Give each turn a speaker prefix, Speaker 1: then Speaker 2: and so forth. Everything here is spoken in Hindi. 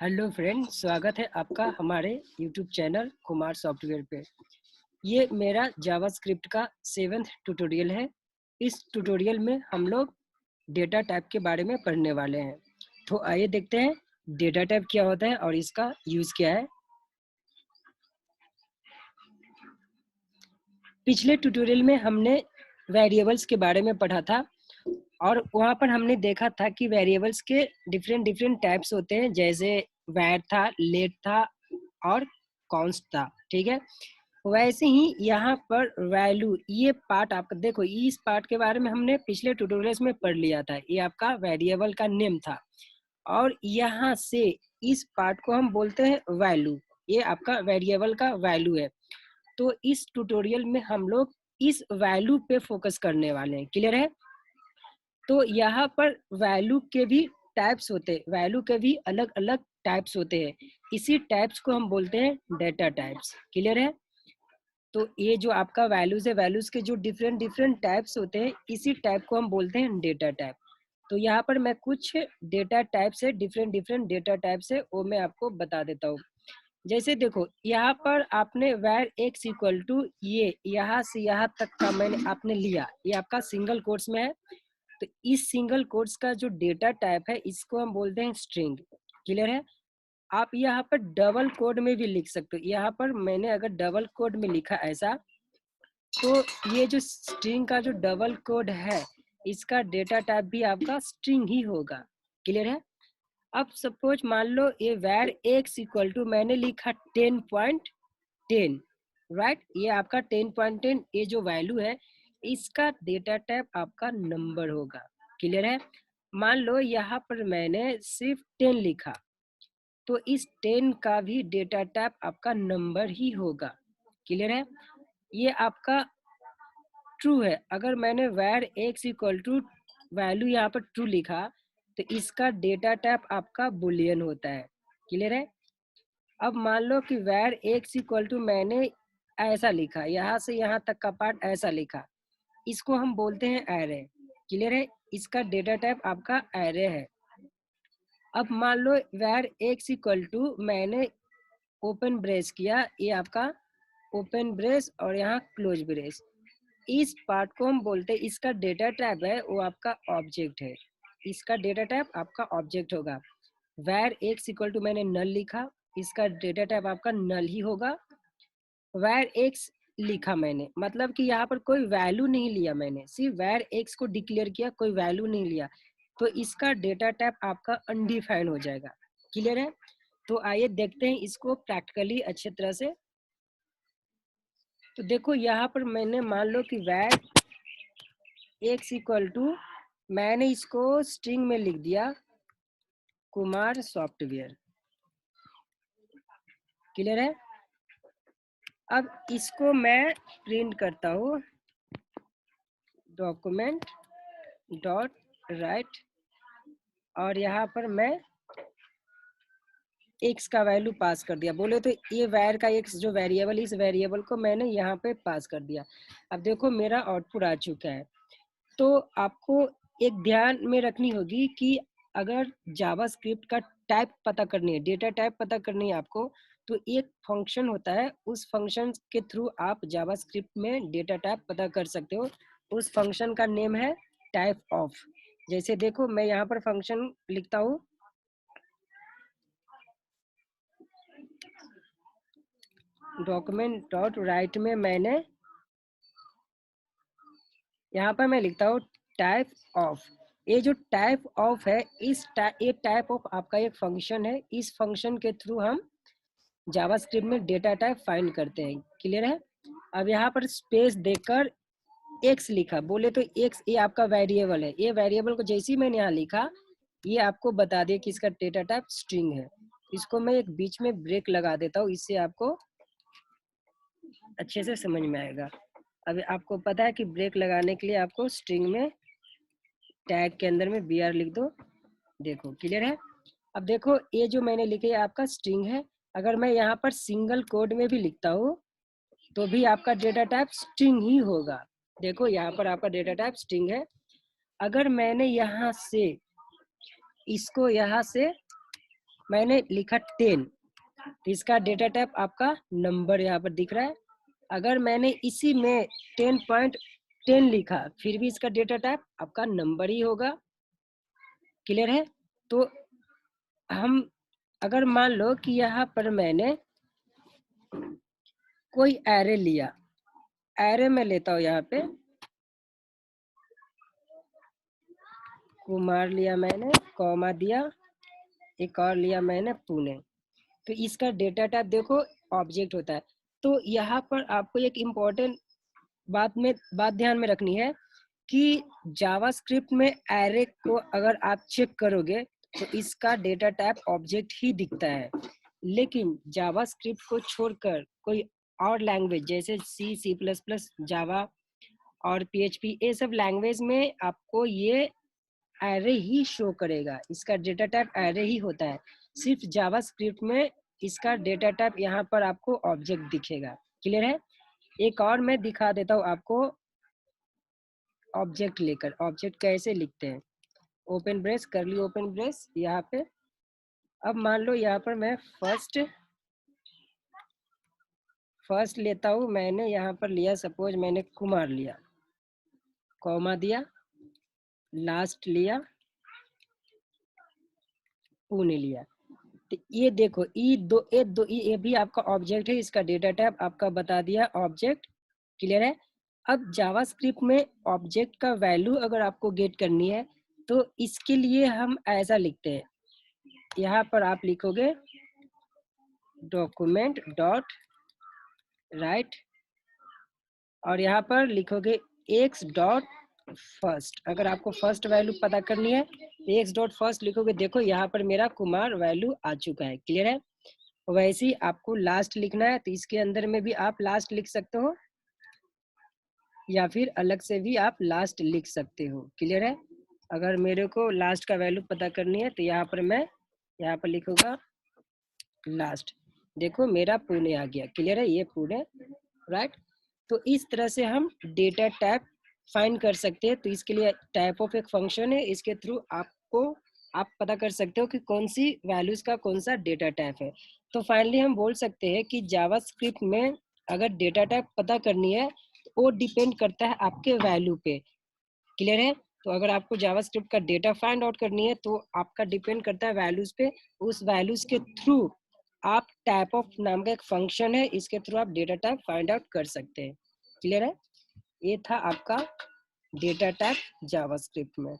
Speaker 1: हेलो फ्रेंड, स्वागत है आपका हमारे यूट्यूब चैनल कुमार सॉफ्टवेयर पे। ये मेरा जावास्क्रिप्ट का 7th ट्यूटोरियल है। इस ट्यूटोरियल में हम लोग डेटा टाइप के बारे में पढ़ने वाले हैं। तो आइए देखते हैं डेटा टाइप क्या होता है और इसका यूज़ क्या है। पिछले ट्यूटोरियल में हमने वेरिएबल्स के बारे में पढ़ा था और वहाँ पर हमने देखा था कि वेरिएबल्स के डिफरेंट टाइप्स होते हैं, जैसे वैर था, लेट था और कॉन्स्ट था। ठीक है, वैसे ही यहाँ पर वैल्यू, ये पार्ट आपका देखो, इस पार्ट के बारे में हमने पिछले ट्यूटोरियल्स में पढ़ लिया था। ये आपका वेरिएबल का नेम था और यहाँ से इस पार्ट को हम बोलते हैं वैल्यू। ये आपका वेरिएबल का वैल्यू है। तो इस ट्यूटोरियल में हम लोग इस वैल्यू पे फोकस करने वाले हैं। क्लियर है? तो यहाँ पर वैल्यू के भी टाइप्स होते हैं, वैल्यू के भी अलग अलग टाइप्स होते हैं। इसी टाइप्स को हम बोलते हैं डेटा टाइप्स। क्लियर है? तो ये जो आपका वैल्यूज है, वैल्यूज के जो डिफरेंट टाइप्स होते हैं, इसी टाइप को हम बोलते हैं डेटा टाइप। तो यहाँ पर मैं कुछ डेटा टाइप्स है, डिफरेंट डेटा टाइप्स है, वो मैं आपको बता देता हूँ। जैसे देखो, यहाँ पर आपने वैर एक्स इक्वल टू, ये यहाँ से यहाँ तक का मैंने आपने लिया, ये आपका सिंगल कोट्स में है। तो इस सिंगल कोट्स का जो डेटा टाइप है, इसको हम बोलते हैं स्ट्रिंग। क्लियर है? आप यहाँ पर डबल कोड में भी लिख सकते हो। यहाँ पर मैंने अगर डबल कोड में लिखा ऐसा, तो ये जो स्ट्रिंग का जो डबल कोड है, इसका डेटा टाइप भी आपका स्ट्रिंग ही होगा। क्लियर है? अब सपोज मान लो ये वैर एक्स इक्वल टू मैंने लिखा 10.10, राइट? ये आपका 10.10, ये जो वैल्यू है, इसका डेटा टाइप आपका नंबर होगा। क्लियर है? मान लो यहाँ पर मैंने सिर्फ 10 लिखा, तो इस 10 का भी डेटा टाइप आपका नंबर ही होगा। क्लियर है? ये आपका ट्रू है। अगर मैंने वैर एक्स इक्वल टू वैल्यू यहाँ पर ट्रू लिखा, तो इसका डेटा टाइप आपका बुलियन होता है। क्लियर है? अब मान लो कि वैर एक्स इक्वल टू मैंने ऐसा लिखा, यहाँ से यहाँ तक का पार्ट ऐसा लिखा, इसको हम बोलते हैं एरे। क्लियर है? इसका डेटा टाइप आपका एरे है। अब मान लो वैर एक्स इक्वल टू मैंने ओपन ब्रेस किया, ये आपका ओपन ब्रेस और यहाँ क्लोज ब्रेस, इस पार्ट को हम बोलते हैं, इसका डेटा टाइप है वो आपका ऑब्जेक्ट है। इसका डेटा टाइप आपका ऑब्जेक्ट होगा। वैर एक्स इक्वल टू मैंने नल लिखा, इसका डेटा टाइप आपका नल ही होगा। वैर एक्स लिखा मैंने, मतलब कि यहाँ पर कोई वैल्यू नहीं लिया, मैंने सिर्फ वैर एक्स को डिक्लेयर किया, कोई वैल्यू नहीं लिया, तो इसका डेटा टाइप आपका अनडिफाइंड हो जाएगा। क्लियर है? तो आइए देखते हैं इसको प्रैक्टिकली अच्छे तरह से। तो देखो, यहाँ पर मैंने मान लो कि वैर एक्स इक्वल टू, मैंने इसको स्ट्रिंग में लिख दिया कुमार सॉफ्टवेयर। क्लियर है? अब इसको मैं प्रिंट करता हूँ, डॉक्यूमेंट डॉट राइट, और यहाँ पर मैं एक्स का वैल्यू पास कर दिया। बोले तो ये वैर का एक्स जो वेरिएबल, इस वेरिएबल को मैंने यहाँ पे पास कर दिया। अब देखो मेरा आउटपुट आ चुका है। तो आपको एक ध्यान में रखनी होगी कि अगर जावास्क्रिप्ट का टाइप पता करनी है, डेटा टाइप पता करनी है आपको, तो एक फंक्शन होता है, उस फंक्शन के थ्रू आप जावास्क्रिप्ट में डेटा टाइप पता कर सकते हो। उस फंक्शन का नेम है टाइप ऑफ। जैसे देखो, मैं यहाँ पर फंक्शन लिखता हूँ, डॉक्यूमेंट डॉट राइट में मैंने यहाँ पर मैं लिखता हूँ टाइप ऑफ। ये जो टाइप ऑफ है, ये टाइप ऑफ आपका एक फंक्शन है। इस फंक्शन के थ्रू हम जावास्क्रिप्ट में डेटा टाइप फाइंड करते हैं। क्लियर है? अब यहाँ पर स्पेस देकर एक्स लिखा, बोले तो एक्स ये आपका वेरिएबल है। ये वेरिएबल को जैसे ही मैंने यहाँ लिखा, ये आपको बता दिया कि इसका डेटा टाइप स्ट्रिंग है। इसको मैं एक बीच में ब्रेक लगा देता हूँ, इससे आपको अच्छे से समझ में आएगा। अब आपको पता है कि ब्रेक लगाने के लिए आपको स्ट्रिंग में टैग के अंदर में br लिख दो। देखो क्लियर है? अब देखो, ये जो मैंने लिखे है आपका स्ट्रिंग है। अगर मैं यहाँ पर सिंगल कोड में भी लिखता हूँ, तो भी आपका डेटा टाइप स्ट्रिंग ही होगा। देखो यहाँ पर आपका डेटा टाइप स्ट्रिंग है। अगर मैंने यहाँ से इसको यहाँ से मैंने लिखा 10, तो इसका डेटा टाइप आपका नंबर यहाँ पर दिख रहा है। अगर मैंने इसी में 10.10 लिखा, फिर भी इसका डेटा टाइप आपका नंबर ही होगा। क्लियर है? तो हम अगर मान लो कि यहाँ पर मैंने कोई एरे लिया, एरे में लेता हूँ, यहाँ पे कुमार लिया मैंने, कॉमा दिया, एक और लिया मैंने पुणे, तो इसका डेटा टाइप देखो ऑब्जेक्ट होता है। तो यहाँ पर आपको एक इम्पोर्टेंट बात ध्यान में रखनी है कि जावास्क्रिप्ट में एरे को अगर आप चेक करोगे तो इसका डेटा टाइप ऑब्जेक्ट ही दिखता है, लेकिन जावास्क्रिप्ट को छोड़कर कोई और लैंग्वेज जैसे सी प्लस प्लस, जावा और पीएचपी, ये सब लैंग्वेज में आपको ये एरे ही शो करेगा, इसका डेटा टाइप एरे ही होता है। सिर्फ जावास्क्रिप्ट में इसका डेटा टाइप यहाँ पर आपको ऑब्जेक्ट दिखेगा। क्लियर है? एक और मैं दिखा देता हूँ आपको ऑब्जेक्ट लेकर, ऑब्जेक्ट कैसे लिखते हैं। ओपन ब्रेस, करली ओपन ब्रेस यहाँ पे। अब मान लो यहाँ पर मैं फर्स्ट लेता हूँ, मैंने यहाँ पर लिया, सपोज मैंने कुमार लिया, कॉमा दिया, लास्ट लिया, पुणे लिया। तो ये देखो ये भी आपका ऑब्जेक्ट है, इसका डेटा टाइप आपका बता दिया ऑब्जेक्ट। क्लियर है? अब जावास्क्रिप्ट में ऑब्जेक्ट का वैल्यू अगर आपको गेट करनी है तो इसके लिए हम ऐसा लिखते हैं, यहाँ पर आप लिखोगे डॉक्यूमेंट डॉट राइट, और यहाँ पर लिखोगे एक्स डॉट फर्स्ट। अगर आपको फर्स्ट वैल्यू पता करनी है तो एक्स डॉट फर्स्ट लिखोगे, देखो यहाँ पर मेरा कुमार वैल्यू आ चुका है। क्लियर है? वैसे ही आपको लास्ट लिखना है, तो इसके अंदर में भी आप लास्ट लिख सकते हो या फिर अलग से भी आप लास्ट लिख सकते हो। क्लियर है? अगर मेरे को लास्ट का वैल्यू पता करनी है तो यहाँ पर मैं यहाँ पर लिखूंगा लास्ट, देखो मेरा पुणे आ गया। क्लियर है? ये पुणे, राइट। तो इस तरह से हम डेटा टाइप फाइंड कर सकते हैं। तो इसके लिए टाइप ऑफ एक फंक्शन है, इसके थ्रू आप पता कर सकते हो कि कौन सी वैल्यूज का कौन सा डेटा टाइप है। तो फाइनली हम बोल सकते हैं कि जावास्क्रिप्ट में अगर डेटा टाइप पता करनी है तो वो डिपेंड करता है आपके वैल्यू पे। क्लियर है? तो अगर आपको जावास्क्रिप्ट का डेटा फाइंड आउट करनी है तो आपका डिपेंड करता है वैल्यूज पे। उस वैल्यूज के थ्रू आप टाइप ऑफ नाम का एक फंक्शन है, इसके थ्रू आप डेटा टाइप फाइंड आउट कर सकते हैं। क्लियर है? ये था आपका डेटा टाइप जावास्क्रिप्ट में।